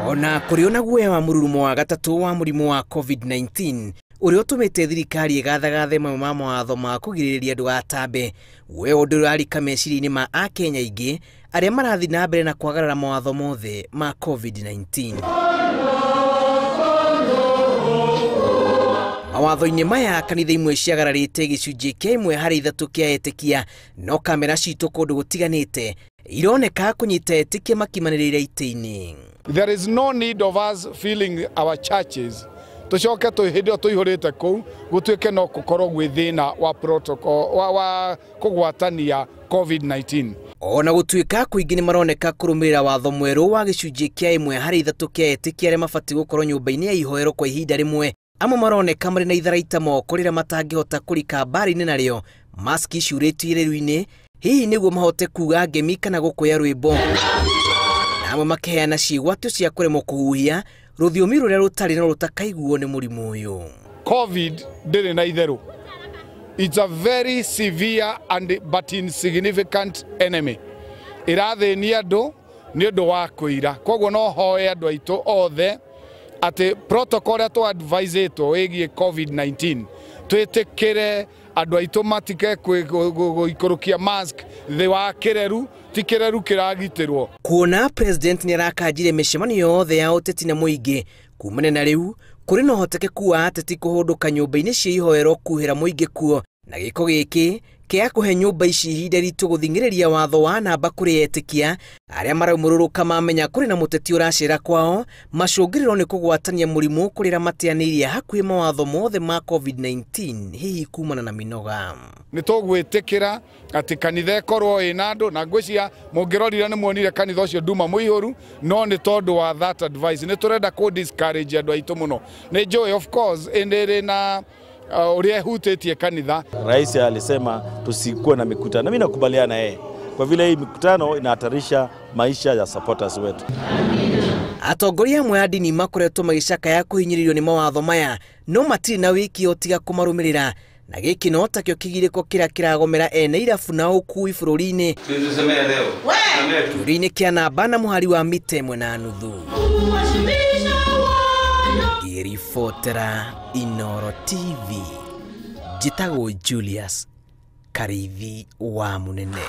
Ona kuri ona guoya wa mururumo wa gatatu wa murimu wa COVID-19 uri utumite thirikari igathagathe mamwe ma mawatho ma kugiririria andu atambe we undu urarika meciria-ini ma Akenya ingi aria marathi na mbere na kwagarara mawatho mothe ma COVID-19. Mawatho-ini maya kanitha imwe ciagararite gicunji kia imwe hari ithatu kia etikia no kamera citu kundu gutiganite ironeka kunyita etikia makimanirira ite-ini. There is no need of us filling our churches. Tucoke tuhinde tuihurite ku gutuike no gukorwo gwithina wa protocol wa kugwatania COVID-19. Ona gutuika kuingi ni maroneka kurumirira watho mweru wa gicunji kia imwe hari ithatu kia etikia aria mabati gukorwo nyumba-ini ya ihoero kwa ihinda rimwe. Amwe maroneka marĩ na itharaita moko rĩrĩa matangĩhota kũrika mbari-inĩ narĩo maski ciurĩtio irĩru-inĩ hihi nĩguo mahote kuga ngemi kana gũkũya rwĩmbo, na amwe makeheana ciĩgwatio cia kũremwo kũhuhia rũthiomi rũrĩa rũtarĩ na rũtakaiguo nĩ mũrimũ ũyũ. COVID ndĩrĩ na itherũ. It's a very severe but insignificant enemy. Irathĩnia andũ nĩ ũndũ wa kũira. Koguo no hoe andũ aitũ othe ati protocol ya to advise to egie COVID-19 twetekere andu aitu matike guikurukia mask the wa kireru tikireru kiragitirwo. Kuona president ni arakanjire mĩcemanio yothe ya uteti na muingi kumana na riu kuri no hotekeku wa ateti kuhunduka nyumba-ini cia ihoero kuhira muingi kuo na giko giki kia kuhe nyumba ici ihinda ritu guthingiriria watho wa namba kuri etikia aria maraumururuka mamenya kuri na muteti uracira kwao macungiriro ni kugwatania murimu kurira matianirie hakuhi mawatho mothe ma COVID-19 hihi kumana na minoga. Ni tugwitikira ati kanitha ikorwo ina andu na ngwicia mungirorira ni muonire kanitha ucio nduma muihuru no ni tondu wa that advice ni turenda ku discourage andu aitu muno. Ni joy of course endere na uria hutetie kanitha. Rais alisema tusikuwe na mikutano. Mimi nakubaliana yeye. Kwa vile hii mikutano inahatarisha maisha ya supporters wetu. Atongoria amwe a dini makoretwo magicaka ya kuhinyiririo ni mawatho maya no matiri na wiki otiga kumarumirira na giki no takio kigiriko kira kiragomera ene irabu na ukui bururi-ini. Bururi-ini kia namba na muhari wa mita 1.5. Ribotera Inooro TV. Njĩtagwo Julius Karithi wa Munene.